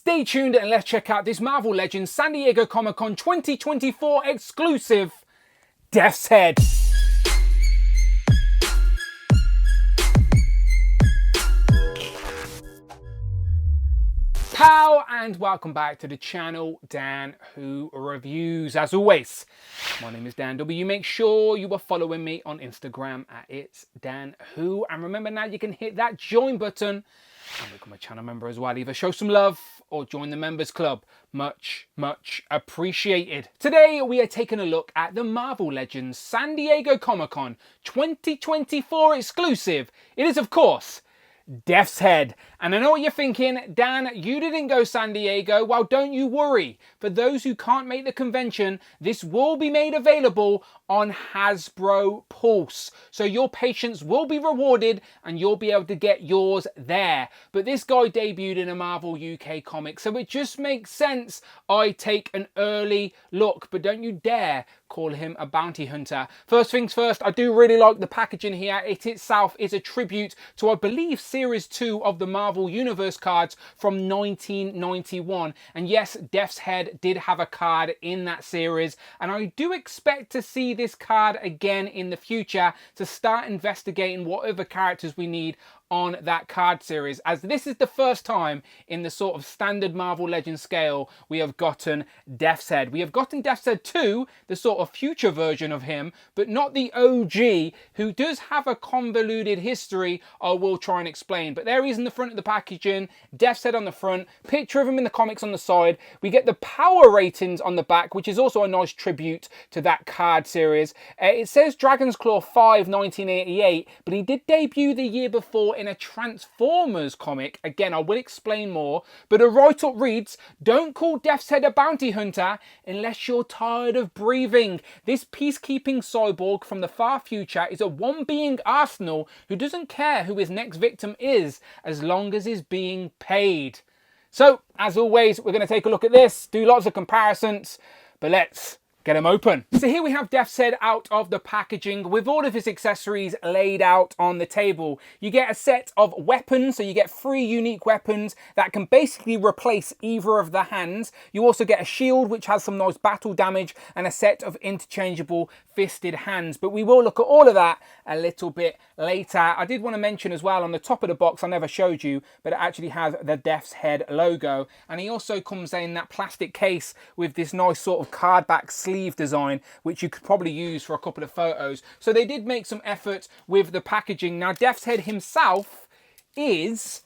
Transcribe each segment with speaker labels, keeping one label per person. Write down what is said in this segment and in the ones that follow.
Speaker 1: Stay tuned and let's check out this Marvel Legends San Diego Comic-Con 2024 exclusive, Death's Head. Pow and welcome back to the channel, Dan Who Reviews. As always, my name is Dan W. Make sure you are following me on Instagram at It's Dan Who. And remember now you can hit that join button and become a channel member as well. Either show some love or join the members club. Much appreciated. Today we are taking a look at the Marvel Legends San Diego Comic-Con 2024 exclusive. It is, of course, Death's Head. And I know what you're thinking, Dan, you didn't go San Diego. Well, don't you worry. For those who can't make the convention, this will be made available on Hasbro Pulse. So your patience will be rewarded and you'll be able to get yours there. But this guy debuted in a Marvel UK comic, so it just makes sense I take an early look. But don't you dare call him a bounty hunter. First things first, I do really like the packaging here. It itself is a tribute to, I believe, Series 2 of the Marvel Universe cards from 1991. And yes, Death's Head did have a card in that series, and I do expect to see this card again in the future to start investigating what other characters we need on that card series, as this is the first time in the sort of standard Marvel Legends scale we have gotten Death's Head. We have gotten Death's Head 2, the sort of future version of him, but not the OG, who does have a convoluted history I will try and explain. But there he is in the front of the packaging, Death's Head on the front, picture of him in the comics on the side. We get the power ratings on the back, which is also a nice tribute to that card series. It says Dragon's Claw 5, 1988, but he did debut the year before in a Transformers comic. Again, I will explain more, but a write-up reads, "Don't call Death's Head a bounty hunter unless you're tired of breathing. This peacekeeping cyborg from the far future is a one-being arsenal who doesn't care who his next victim is as long as he's being paid." So, as always, we're going to take a look at this, do lots of comparisons, but let's get him open. So here we have Death's Head out of the packaging with all of his accessories laid out on the table. You get a set of weapons, so you get 3 unique weapons that can basically replace either of the hands. You also get a shield which has some nice battle damage and a set of interchangeable fisted hands. But we will look at all of that a little bit later. I did want to mention as well, on the top of the box, I never showed you, but it actually has the Death's Head logo. And he also comes in that plastic case with this nice sort of card back sleeve design, which you could probably use for a couple of photos. So they did make some effort with the packaging. Now, Death's Head himself is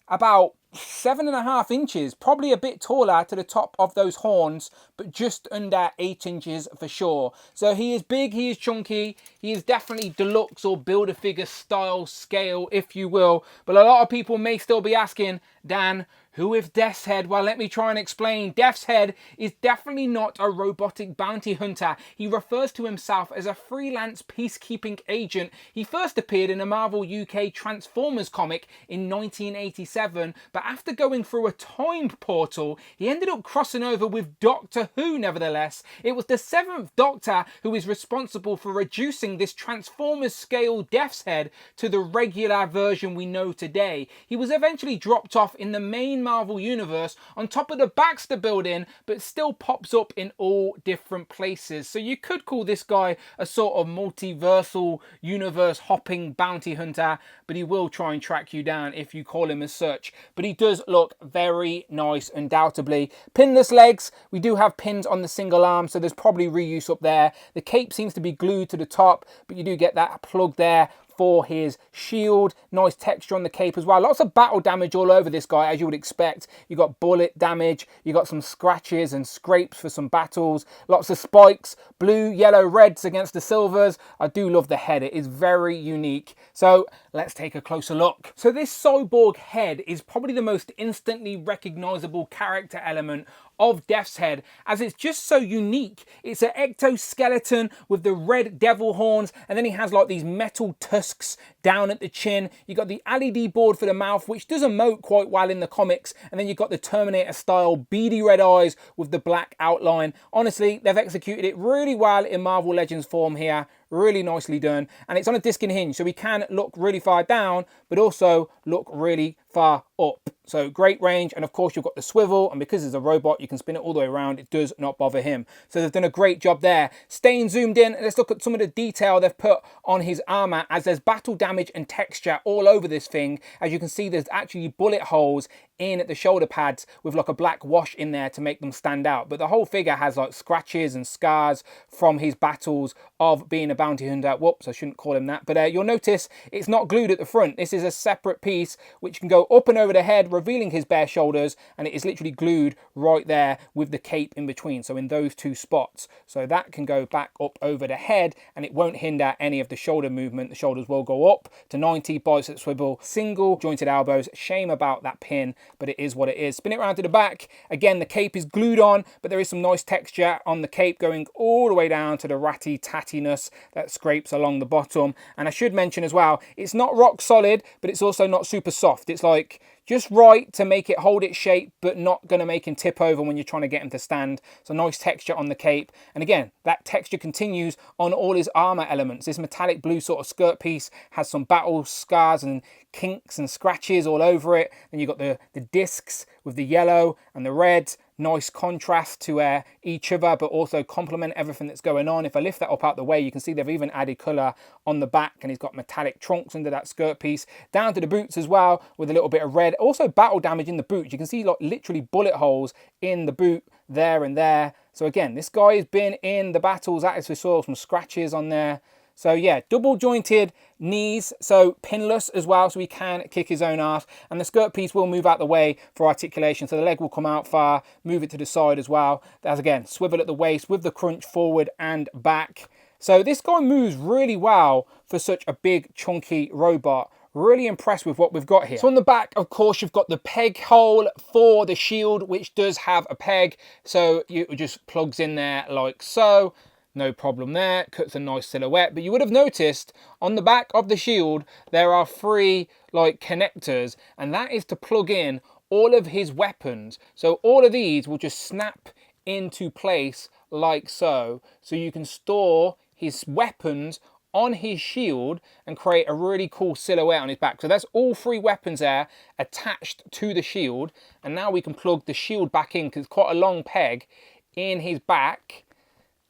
Speaker 1: about 7.5 inches, probably a bit taller to the top of those horns, but just under 8 inches for sure. So he is big, he is chunky, he is definitely deluxe or Build-A-Figure style scale, if you will. But a lot of people may still be asking, Dan, who is Death's Head? Well, let me try and explain. Death's Head is definitely not a robotic bounty hunter. He refers to himself as a freelance peacekeeping agent. He first appeared in a Marvel UK Transformers comic in 1987, but after going through a time portal, he ended up crossing over with Doctor Who nevertheless. It was the 7th Doctor who is responsible for reducing this Transformers scale Death's Head to the regular version we know today. He was eventually dropped off in the main Marvel Universe on top of the Baxter building, but still pops up in all different places. So you could call this guy a sort of multiversal universe hopping bounty hunter, but he will try and track you down if you call him as such. But he does look very nice, undoubtedly. Pinless legs. We do have pins on the single arm, so there's probably reuse up there. The cape seems to be glued to the top, but you do get that plug there for his shield. Nice texture on the cape as well. Lots of battle damage all over this guy, as you would expect. You got bullet damage, you got some scratches and scrapes for some battles, lots of spikes, blue, yellow, reds against the silvers. I do love the head, it is very unique. So let's take a closer look. So this cyborg head is probably the most instantly recognizable character element of Death's Head, as it's just so unique. It's an ectoskeleton with the red devil horns, and then he has like these metal tusks down at the chin. You've got the LED board for the mouth, which does emote quite well in the comics. And then you've got the Terminator style beady red eyes with the black outline. Honestly, they've executed it really well in Marvel Legends form here. Really nicely done. And it's on a disc and hinge, so we can look really far down, but also look really far up. So great range. And of course, you've got the swivel. And because it's a robot, you can spin it all the way around. It does not bother him. So they've done a great job there. Staying zoomed in, let's look at some of the detail they've put on his armor, as there's battle damage and texture all over this thing. As you can see, there's actually bullet holes in the shoulder pads with like a black wash in there to make them stand out. But the whole figure has like scratches and scars from his battles of being a bounty hunter. Whoops, I shouldn't call him that. But you'll notice it's not glued at the front. This is a separate piece which can go up and over the head, revealing his bare shoulders, and it is literally glued right there with the cape in between, so in those two spots. So that can go back up over the head and it won't hinder any of the shoulder movement. The shoulders will go up to 90, bicep swivel, single jointed elbows. Shame about that pin, but it is what it is. Spin it around to the back. Again, the cape is glued on, but there is some nice texture on the cape going all the way down to the ratty tattiness that scrapes along the bottom. And I should mention as well, it's not rock solid, but it's also not super soft. It's like just right to make it hold its shape, but not going to make him tip over when you're trying to get him to stand. So nice texture on the cape. And again, that texture continues on all his armor elements. This metallic blue sort of skirt piece has some battle scars and kinks and scratches all over it. Then you've got the discs with the yellow and the red. Nice contrast to each other, but also complement everything that's going on. If I lift that up out the way, you can see they've even added colour on the back, and he's got metallic trunks under that skirt piece. Down to the boots as well, with a little bit of red. Also battle damage in the boots. You can see like literally bullet holes in the boot there and there. So again, this guy has been in the battles. That is, we saw some scratches on there. So yeah, double jointed knees, so pinless as well, so he can kick his own ass. And the skirt piece will move out the way for articulation, so the leg will come out far, move it to the side as well. That's again, swivel at the waist with the crunch forward and back. So this guy moves really well for such a big, chunky robot. Really impressed with what we've got here. So on the back, of course, you've got the peg hole for the shield, which does have a peg. So it just plugs in there like so. No problem there, cuts a nice silhouette. But you would have noticed on the back of the shield, there are 3 like connectors, and that is to plug in all of his weapons. So all of these will just snap into place like so. So you can store his weapons on his shield and create a really cool silhouette on his back. So that's all 3 weapons there attached to the shield. And now we can plug the shield back in, because it's quite a long peg in his back.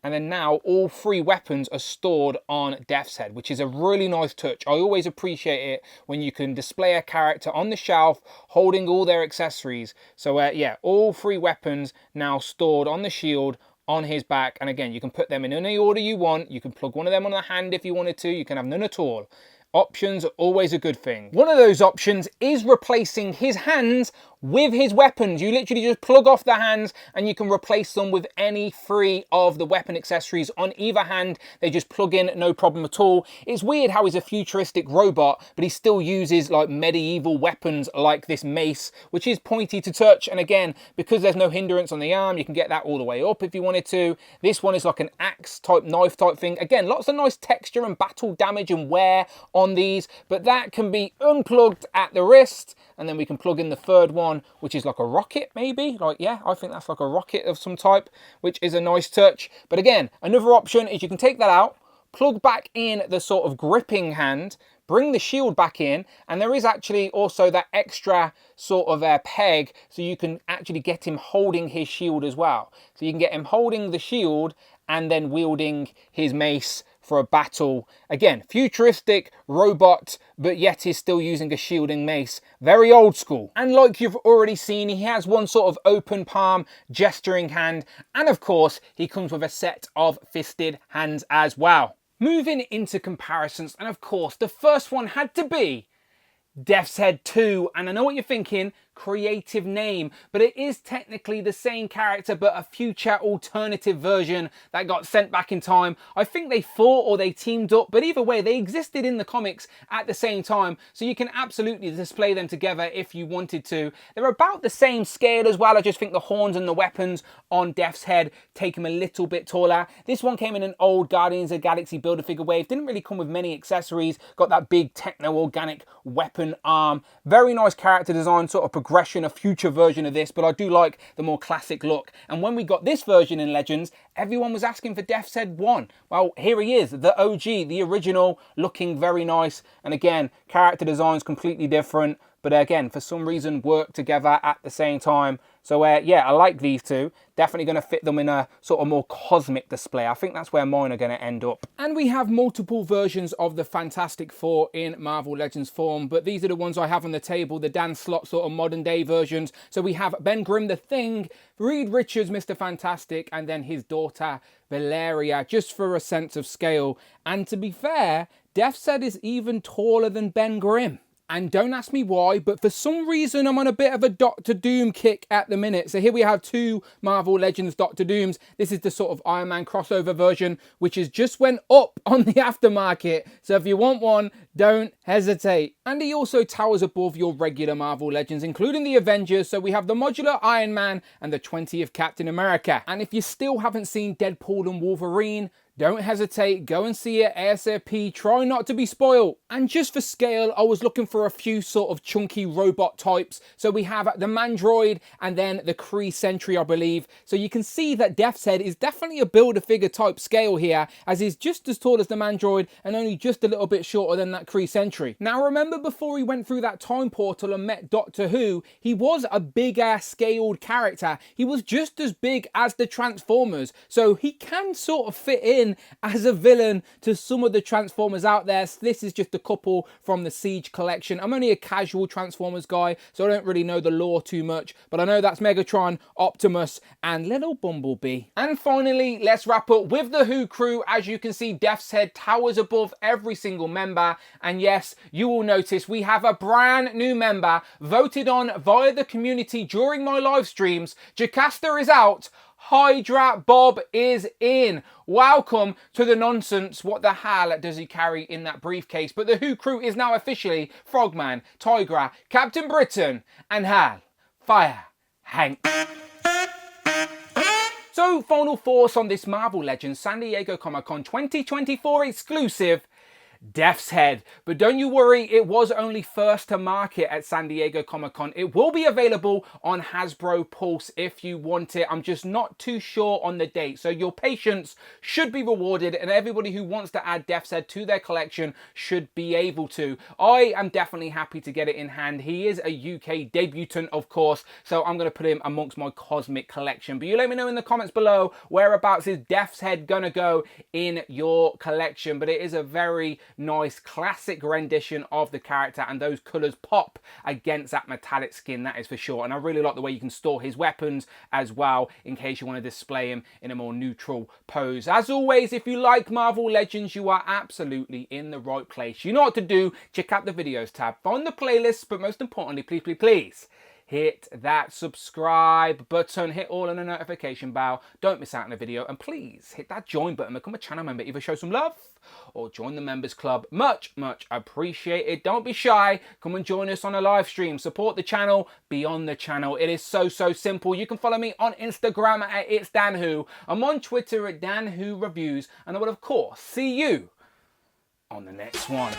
Speaker 1: And then now all 3 weapons are stored on Death's Head, which is a really nice touch. I always appreciate it when you can display a character on the shelf holding all their accessories. So yeah, all 3 weapons now stored on the shield on his back. And again, you can put them in any order you want. You can plug one of them on the hand if you wanted to. You can have none at all. Options are always a good thing. One of those options is replacing his hands with his weapons. You literally just plug off the hands and you can replace them with any 3 of the weapon accessories on either hand. They just plug in, no problem at all. It's weird how he's a futuristic robot, but he still uses like medieval weapons like this mace, which is pointy to touch. And again, because there's no hindrance on the arm, you can get that all the way up if you wanted to. This one is like an axe type, knife type thing. Again, lots of nice texture and battle damage and wear on these, but that can be unplugged at the wrist. And then we can plug in the 3rd one, which is like a rocket maybe. Like, yeah, I think that's like a rocket of some type, which is a nice touch. But again, another option is you can take that out, plug back in the sort of gripping hand, bring the shield back in, and there is actually also that extra sort of peg, so you can actually get him holding his shield as well. So you can get him holding the shield and then wielding his mace for a battle. Again, futuristic robot, but yet he's still using a shielding mace. Very old school. And like you've already seen, he has one sort of open palm gesturing hand. And of course, he comes with a set of fisted hands as well. Moving into comparisons, and of course, the first one had to be Death's Head 2. And I know what you're thinking, creative name, but it is technically the same character but a future alternative version that got sent back in time. I think they fought or they teamed up, but either way they existed in the comics at the same time, so you can absolutely display them together if you wanted to. They're about the same scale as well. I just think the horns and the weapons on Death's head take him a little bit taller. This one came in an old Guardians of the Galaxy Build-A-Figure wave, didn't really come with many accessories, got that big techno-organic weapon arm. Very nice character design, sort of progression, a future version of this, but I do like the more classic look. And when we got this version in Legends, everyone was asking for Death's Head 1. Well, here he is, the OG, the original, looking very nice. And again, character design's completely different, but again, for some reason, work together at the same time. So yeah, I like these two. Definitely going to fit them in a sort of more cosmic display. I think that's where mine are going to end up. And we have multiple versions of the Fantastic Four in Marvel Legends form, but these are the ones I have on the table, the Dan Slott sort of modern day versions. So we have Ben Grimm the Thing, Reed Richards Mr. Fantastic, and then his daughter Valeria, just for a sense of scale. And to be fair, Death's Head is even taller than Ben Grimm. And don't ask me why, but for some reason I'm on a bit of a Doctor Doom kick at the minute. So here we have two Marvel Legends Doctor Dooms. This is the sort of Iron Man crossover version, which has just went up on the aftermarket. So if you want one, don't hesitate. And he also towers above your regular Marvel Legends, including the Avengers. So we have the modular Iron Man and the 20th Captain America. And if you still haven't seen Deadpool and Wolverine, don't hesitate, go and see it ASAP, try not to be spoiled. And just for scale, I was looking for a few sort of chunky robot types. So we have the Mandroid and then the Kree Sentry, I believe. So you can see that Death's Head is definitely a Build-A-Figure type scale here, as he's just as tall as the Mandroid and only just a little bit shorter than that Kree Sentry. Now remember, before he went through that time portal and met Doctor Who, he was a bigger scaled character. He was just as big as the Transformers, so he can sort of fit in as a villain to some of the Transformers out there. So this is just a couple from the Siege collection. I'm only a casual Transformers guy, so I don't really know the lore too much, but I know that's Megatron, Optimus, and little Bumblebee. And finally, let's wrap up with the Who crew. As you can see, Death's Head towers above every single member, and yes, you will notice we have a brand new member voted on via the community during my live streams. Jocasta is out, Hydra Bob is in. Welcome to the nonsense. What the hell does he carry in that briefcase? But the Who crew is now officially Frogman, Tigra, Captain Britain, and Hal Fire Hank. So final thoughts on this Marvel Legends San Diego Comic-Con 2024 exclusive, Death's Head. But don't you worry, it was only first to market at San Diego Comic-Con. It will be available on Hasbro Pulse if you want it. I'm just not too sure on the date. So your patience should be rewarded, and everybody who wants to add Death's Head to their collection should be able to. I am definitely happy to get it in hand. He is a UK debutant, of course, so I'm going to put him amongst my cosmic collection. But you let me know in the comments below, whereabouts is Death's Head gonna go in your collection? But it is a very nice classic rendition of the character, and those colours pop against that metallic skin, that is for sure. And I really like the way you can store his weapons as well, in case you want to display him in a more neutral pose. As always, if you like Marvel Legends, you are absolutely in the right place. You know what to do. Check out the videos tab, find the playlists, but most importantly, please hit that subscribe button, hit all on the notification bell, don't miss out on the video, and please hit that join button, become a channel member, either show some love or join the members club. Much appreciated. Don't be shy, come and join us on a live stream, support the channel, beyond the channel. It is so simple. You can follow me on Instagram at It's Dan Who. I'm on Twitter at Dan Who Reviews, and I will of course see you on the next one.